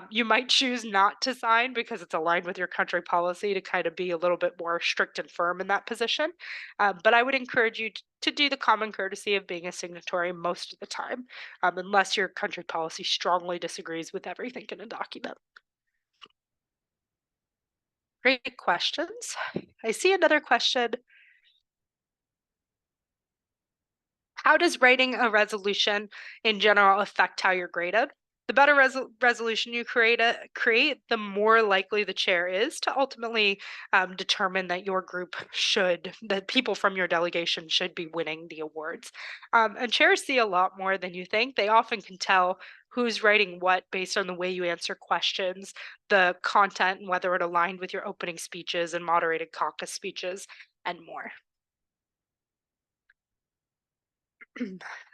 S1: you might choose not to sign because it's aligned with your country policy to kind of be a little bit more strict and firm in that position. But I would encourage you to do the common courtesy of being a signatory most of the time, unless your country policy strongly disagrees with everything in a document. Great questions. I see another question. How does writing a resolution in general affect how you're graded? The better resolution you create, the more likely the chair is to ultimately determine that your group that people from your delegation should be winning the awards. And chairs see a lot more than you think. They often can tell who's writing what based on the way you answer questions, the content, and whether it aligned with your opening speeches and moderated caucus speeches, and more.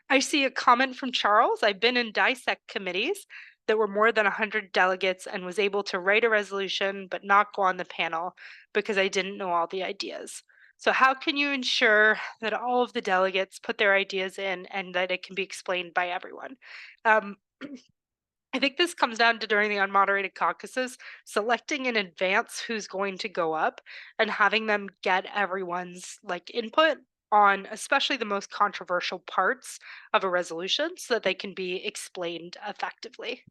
S1: I see a comment from Charles. I've been in dissect committees that were more than 100 delegates and was able to write a resolution but not go on the panel because I didn't know all the ideas. So, how can you ensure that all of the delegates put their ideas in and that it can be explained by everyone? Um, I think this comes down to during the unmoderated caucuses, selecting in advance who's going to go up and having them get everyone's input on especially the most controversial parts of a resolution so that they can be explained effectively.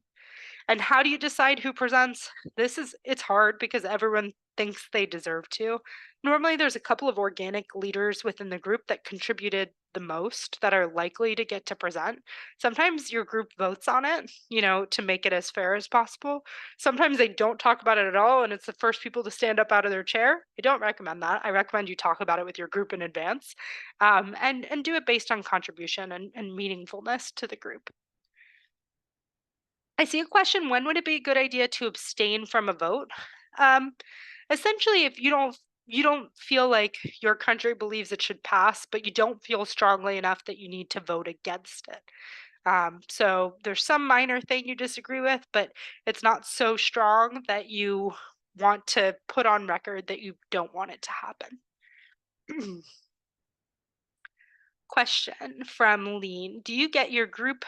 S1: And how do you decide who presents? It's hard because everyone thinks they deserve to. Normally there's a couple of organic leaders within the group that contributed the most that are likely to get to present. Sometimes your group votes on it, to make it as fair as possible. Sometimes they don't talk about it at all and it's the first people to stand up out of their chair. I don't recommend that. I recommend you talk about it with your group in advance, and do it based on contribution and meaningfulness to the group. I see a question. When would it be a good idea to abstain from a vote? Um, Essentially, if you don't feel like your country believes it should pass, but you don't feel strongly enough that you need to vote against it. So there's some minor thing you disagree with, but it's not so strong that you want to put on record that you don't want it to happen. Question from Lean. Do you get your group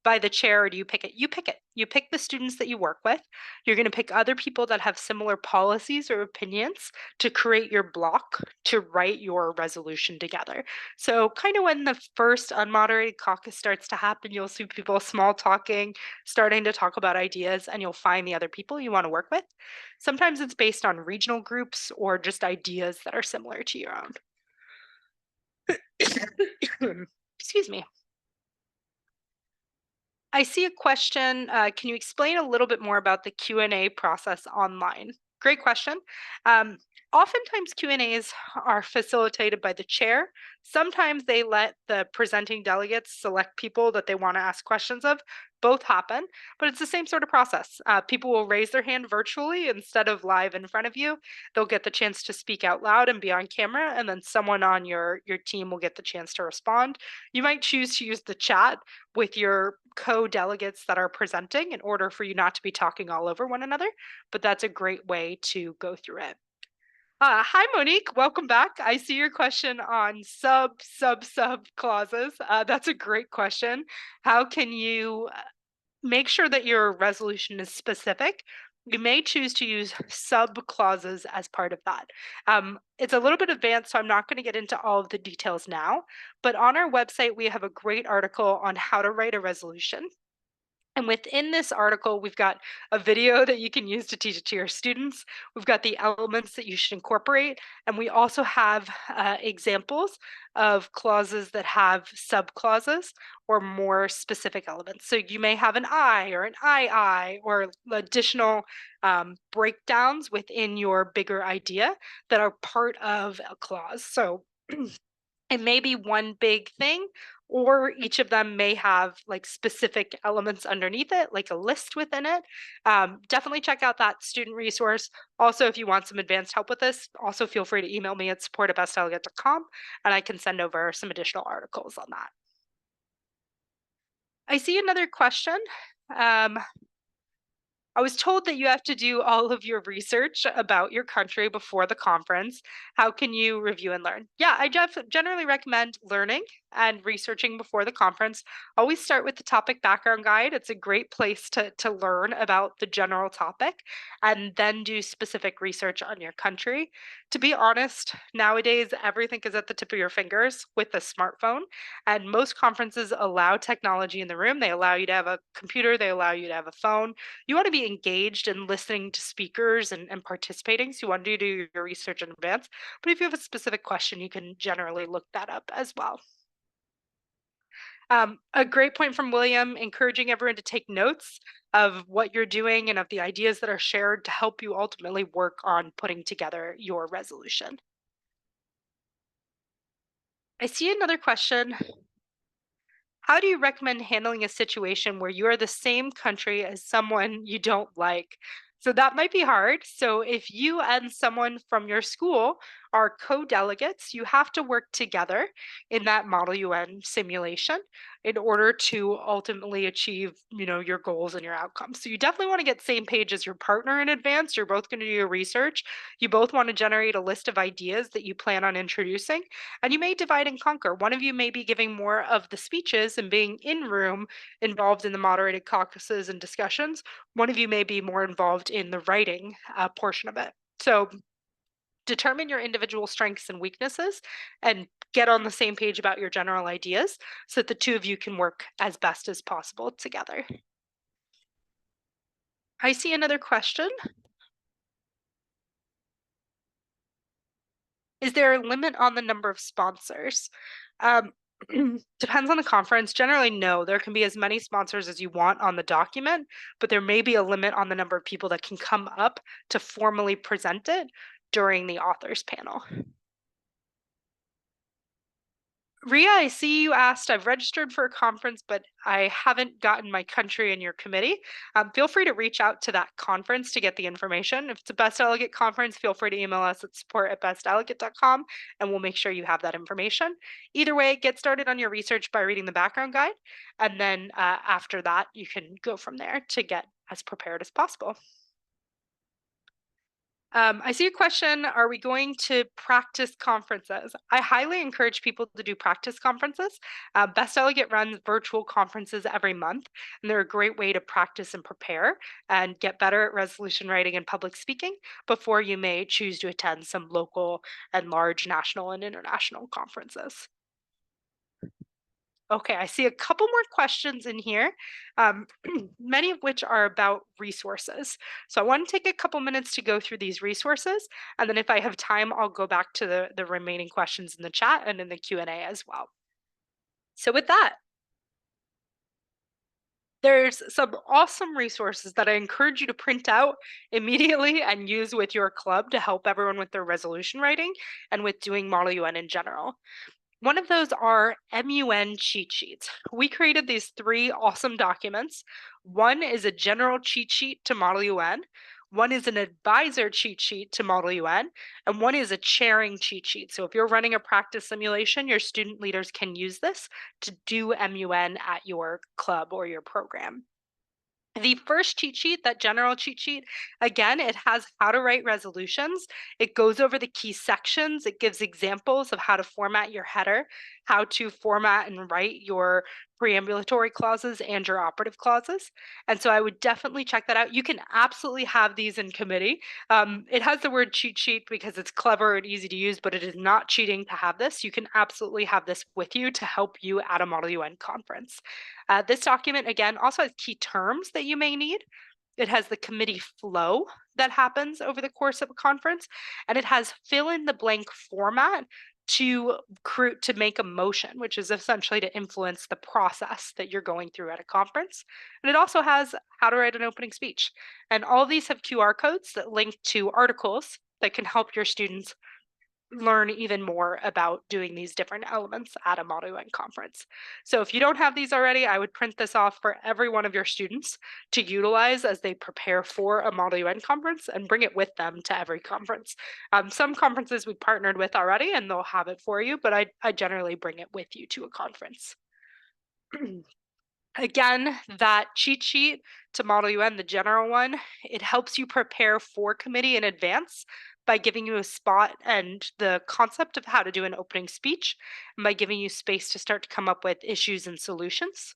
S1: by the chair or do you pick it? You pick it. You pick the students that you work with. You're going to pick other people that have similar policies or opinions to create your block to write your resolution together. So, kind of when the first unmoderated caucus starts to happen, you'll see people small talking, starting to talk about ideas, and you'll find the other people you want to work with. Sometimes it's based on regional groups or just ideas that are similar to your own. Excuse me. I see a question. Can you explain a little bit more about the Q&A process online? Great question. Um, Oftentimes Q&As are facilitated by the chair. Sometimes they let the presenting delegates select people that they want to ask questions of. Both happen, but it's the same sort of process. People will raise their hand virtually instead of live in front of you. They'll get the chance to speak out loud and be on camera, and then someone on your team will get the chance to respond. You might choose to use the chat with your co-delegates that are presenting in order for you not to be talking all over one another, but that's a great way to go through it. Hi, Monique. Welcome back. I see your question on sub clauses. That's a great question. How can you make sure that your resolution is specific? You may choose to use sub clauses as part of that. It's a little bit advanced, so I'm not going to get into all of the details now. But on our website, we have a great article on how to write a resolution. And within this article, we've got a video that you can use to teach it to your students. We've got the elements that you should incorporate. And we also have examples of clauses that have subclauses or more specific elements. So you may have an I or an II or additional breakdowns within your bigger idea that are part of a clause. So it may be one big thing, or each of them may have like specific elements underneath it, like a list within it. Definitely check out that student resource. Also, if you want some advanced help with this, also feel free to email me at support@bestdelegate.com and I can send over some additional articles on that. I see another question. Um, I was told that you have to do all of your research about your country before the conference. How can you review and learn? Yeah, I generally recommend learning and researching before the conference. Always start with the topic background guide. It's a great place to learn about the general topic and then do specific research on your country. To be honest, nowadays everything is at the tip of your fingers with a smartphone, and most conferences allow technology in the room. They allow you to have a computer, they allow you to have a phone. You want to be engaged and listening to speakers and participating. So you want to do your research in advance. But if you have a specific question, you can generally look that up as well. A great point from William, encouraging everyone to take notes of what you're doing and of the ideas that are shared to help you ultimately work on putting together your resolution. I see another question. How do you recommend handling a situation where you are the same country as someone you don't like? So that might be hard. So if you and someone from your school are co-delegates, you have to work together in that Model UN simulation in order to ultimately achieve, your goals and your outcomes. So you definitely want to get same page as your partner in advance. You're both going to do your research. You both want to generate a list of ideas that you plan on introducing, and you may divide and conquer. One of you may be giving more of the speeches and being in room involved in the moderated caucuses and discussions. One of you may be more involved in the writing portion of it. So determine your individual strengths and weaknesses and get on the same page about your general ideas so that the two of you can work as best as possible together. I see another question. Is there a limit on the number of sponsors? Um, Depends on the conference. Generally, no. There can be as many sponsors as you want on the document, but there may be a limit on the number of people that can come up to formally present it during the authors panel. Ria, I see you asked, I've registered for a conference, but I haven't gotten my country in your committee. Feel free to reach out to that conference to get the information. If it's a Best Delegate conference, feel free to email us at support@bestdelegate.com and we'll make sure you have that information. Either way, get started on your research by reading the background guide. And then after that, you can go from there to get as prepared as possible. I see a question. Are we going to practice conferences? I highly encourage people to do practice conferences. Best Delegate runs virtual conferences every month, and they're a great way to practice and prepare and get better at resolution writing and public speaking before you may choose to attend some local and large national and international conferences. Okay, I see a couple more questions in here, um, many of which are about resources. So I want to take a couple minutes to go through these resources, and then if I have time, I'll go back to the remaining questions in the chat and in the Q&A as well. So with that, there's some awesome resources that I encourage you to print out immediately and use with your club to help everyone with their resolution writing and with doing Model UN in general. One of those are MUN cheat sheets. We created these three awesome documents. One is a general cheat sheet to Model UN, one is an advisor cheat sheet to Model UN, and one is a chairing cheat sheet. So if you're running a practice simulation, your student leaders can use this to do MUN at your club or your program. The first cheat sheet, that general cheat sheet, again, it has how to write resolutions. It goes over the key sections. It gives examples of how to format your header, how to format and write your preambulatory clauses and your operative clauses. And so I would definitely check that out. You can absolutely have these in committee. It has the word cheat sheet because it's clever and easy to use, but it is not cheating to have this. You can absolutely have this with you to help you at a Model UN conference. This document, again, also has key terms that you may need. It has the committee flow that happens over the course of a conference, and it has fill in the blank format to make a motion, which is essentially to influence the process that you're going through at a conference. And it also has how to write an opening speech. And all these have QR codes that link to articles that can help your students learn even more about doing these different elements at a Model UN conference. So if you don't have these already, I would print this off for every one of your students to utilize as they prepare for a Model UN conference and bring it with them to every conference. Some conferences we partnered with already and they'll have it for you, but I generally bring it with you to a conference. Again, that cheat sheet to Model UN, the general one, it helps you prepare for committee in advance by giving you a spot and the concept of how to do an opening speech, and by giving you space to start to come up with issues and solutions.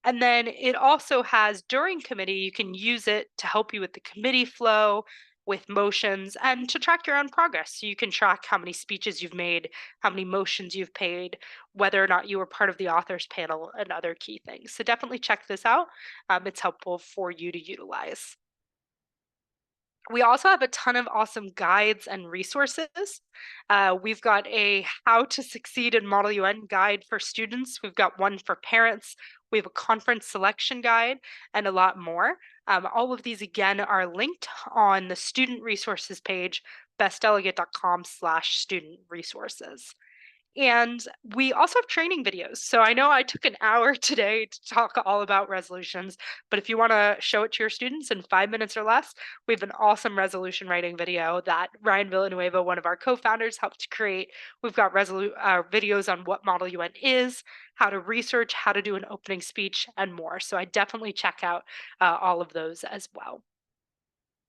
S1: And then it also has during committee, you can use it to help you with the committee flow, with motions, and to track your own progress. So you can track how many speeches you've made, how many motions you've paid, whether or not you were part of the authors panel, and other key things. So definitely check this out. It's helpful for you to utilize. We also have a ton of awesome guides and resources. We've got a How to Succeed in Model UN guide for students. We've got one for parents. We have a conference selection guide and a lot more. All of these, again, are linked on the student resources page, bestdelegate.com/student resources. And we also have training videos. So I know I took an hour today to talk all about resolutions, but if you want to show it to your students in 5 minutes or less, we have an awesome resolution writing video that Ryan Villanueva, one of our co-founders, helped to create. We've got videos on what Model UN is, how to research, how to do an opening speech, and more. So I definitely check out all of those as well.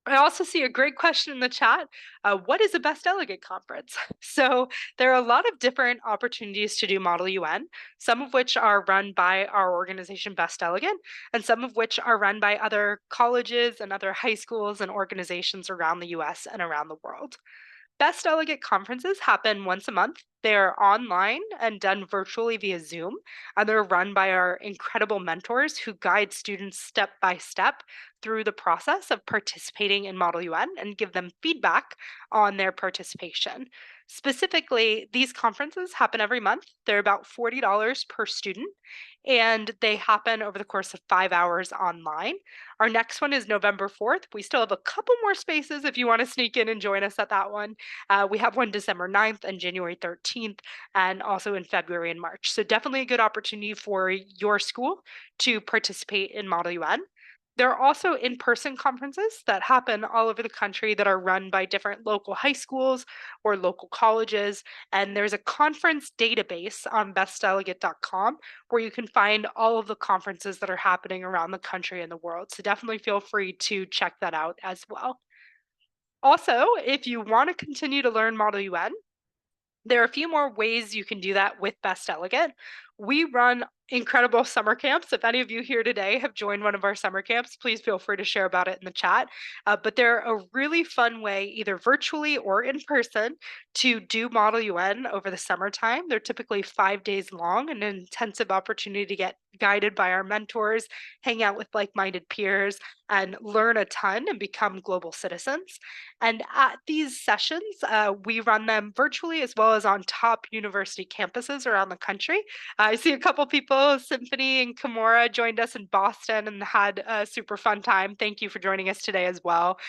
S1: I also see a great question in the chat. What is a Best Delegate Conference? So there are a lot of different opportunities to do Model UN, some of which are run by our organization Best Delegate, and some of which are run by other colleges and other high schools and organizations around the US and around the world. Best Delegate conferences happen once a month. They're online and done virtually via Zoom, and they're run by our incredible mentors who guide students step by step through the process of participating in Model UN and give them feedback on their participation. Specifically, these conferences happen every month. They're about $40 per student, and they happen over the course of 5 hours online. Our next one is November 4th. We still have a couple more spaces if you want to sneak in and join us at that one. We have one December 9th and January 13th. 14th, and also in February and March. So definitely a good opportunity for your school to participate in Model UN. There are also in-person conferences that happen all over the country that are run by different local high schools or local colleges. And there's a conference database on bestdelegate.com where you can find all of the conferences that are happening around the country and the world. So definitely feel free to check that out as well. Also, if you want to continue to learn Model UN, there are a few more ways you can do that with Best Delegate. We run incredible summer camps. If any of you here today have joined one of our summer camps, please feel free to share about it in the chat. But they're a really fun way, either virtually or in person, to do Model UN over the summertime. They're typically 5 days long, and an intensive opportunity to get guided by our mentors, hang out with like-minded peers, and learn a ton and become global citizens. And at these sessions, we run them virtually as well as on top university campuses around the country. I see a couple people, Symphony and Kimura, joined us in Boston and had a super fun time. Thank you for joining us today as well.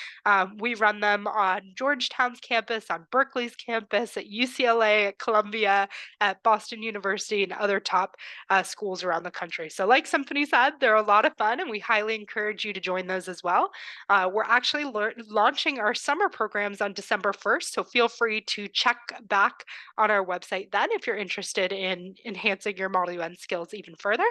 S1: We run them on Georgetown's campus, on Berkeley's campus, at UCLA, at Columbia, at Boston University, and other top schools around the country. So like Symphony said, they're a lot of fun, and we highly encourage you to join those as well. We're actually launching our summer programs on December 1st, so feel free to check back on our website then if you're interested in enhancing your Model UN skills even further.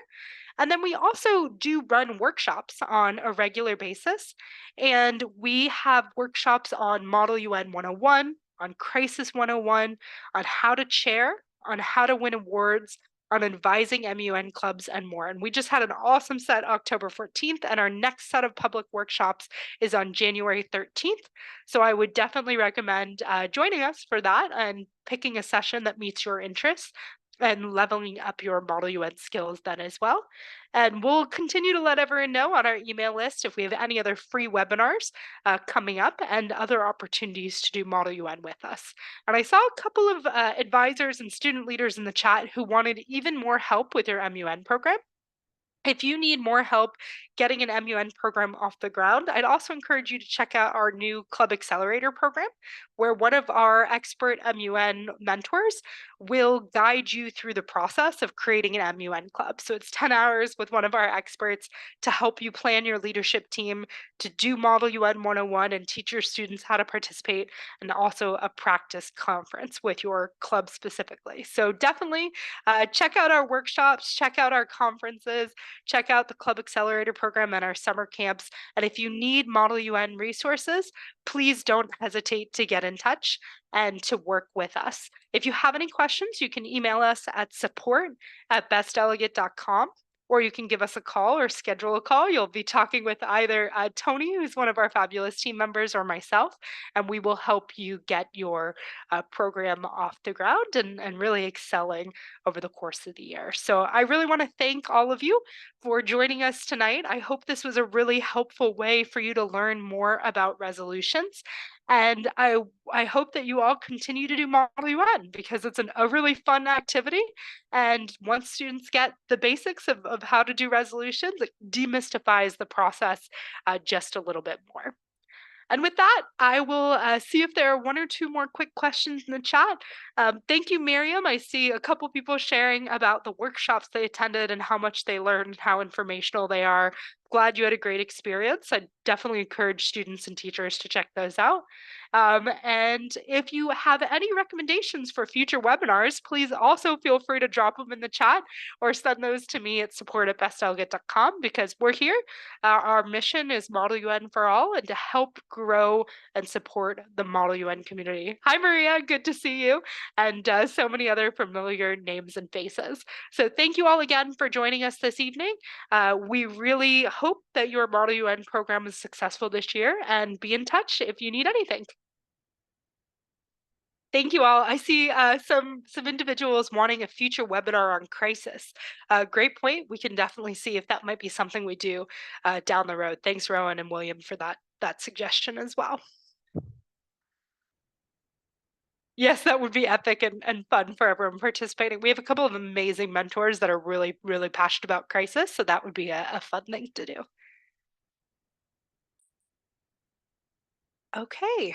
S1: And then we also do run workshops on a regular basis. And we have workshops on Model UN 101, on Crisis 101, on how to chair, on how to win awards, on advising MUN clubs, and more. And we just had an awesome set October 14th, and our next set of public workshops is on January 13th. So I would definitely recommend joining us for that and picking a session that meets your interests and leveling up your Model UN skills then as well. And we'll continue to let everyone know on our email list if we have any other free webinars coming up and other opportunities to do Model UN with us. And I saw a couple of advisors and student leaders in the chat who wanted even more help with your MUN program. If you need more help getting an MUN program off the ground, I'd also encourage you to check out our new Club Accelerator program, where one of our expert MUN mentors will guide you through the process of creating an MUN club. So it's 10 hours with one of our experts to help you plan your leadership team, to do Model UN 101 and teach your students how to participate, and also a practice conference with your club specifically. So definitely check out our workshops, check out our conferences, check out the Club Accelerator program and our summer camps. And if you need Model UN resources, please don't hesitate to get in touch and to work with us. If you have any questions, you can email us at support@bestdelegate.com, or you can give us a call or schedule a call. You'll be talking with either Tony, who's one of our fabulous team members, or myself, and we will help you get your program off the ground and really excelling over the course of the year. So I really want to thank all of you for joining us tonight. I hope this was a really helpful way for you to learn more about resolutions. And I hope that you all continue to do Model UN because it's a really fun activity. And once students get the basics of how to do resolutions, it demystifies the process just a little bit more. And with that, I will see if there are one or two more quick questions in the chat. Thank you, Miriam. I see a couple people sharing about the workshops they attended and how much they learned, how informational they are. Glad you had a great experience. I definitely encourage students and teachers to check those out. And if you have any recommendations for future webinars, please also feel free to drop them in the chat or send those to me at support@bestdelegate.com because we're here. Our mission is Model UN for all and to help grow and support the Model UN community. Hi, Maria. Good to see you. And so many other familiar names and faces. So thank you all again for joining us this evening. We really hope that your Model UN program is successful this year, and be in touch if you need anything. Thank you all. I see some individuals wanting a future webinar on crisis. Great point. We can definitely see if that might be something we do down the road. Thanks, Rowan and William, for that suggestion as well. Yes, that would be epic and fun for everyone participating. We have a couple of amazing mentors that are really, really passionate about crisis, so that would be a fun thing to do. Okay.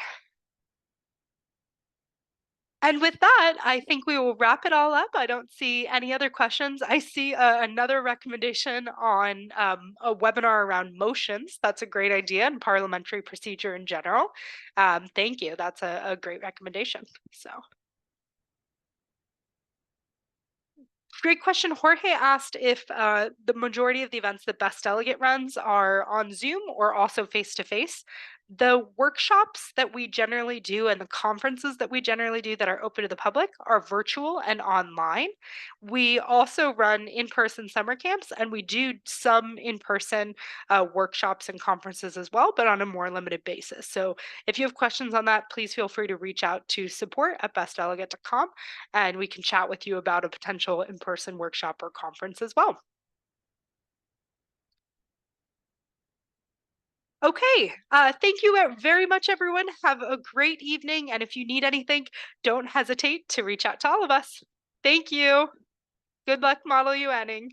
S1: And with that, I think we will wrap it all up. I don't see any other questions. I see another recommendation on a webinar around motions. That's a great idea and parliamentary procedure in general. Thank you. That's a great recommendation. So. Great question. Jorge asked if the majority of the events that Best Delegate runs are on Zoom or also face to face. The workshops that we generally do and the conferences that we generally do that are open to the public are virtual and online. We also run in person summer camps and we do some in person workshops and conferences as well, but on a more limited basis. So if you have questions on that, please feel free to reach out to support@bestdelegate.com and we can chat with you about a potential in person workshop or conference as well. Okay, thank you very much, everyone. Have a great evening. And if you need anything, don't hesitate to reach out to all of us. Thank you. Good luck Model UNing.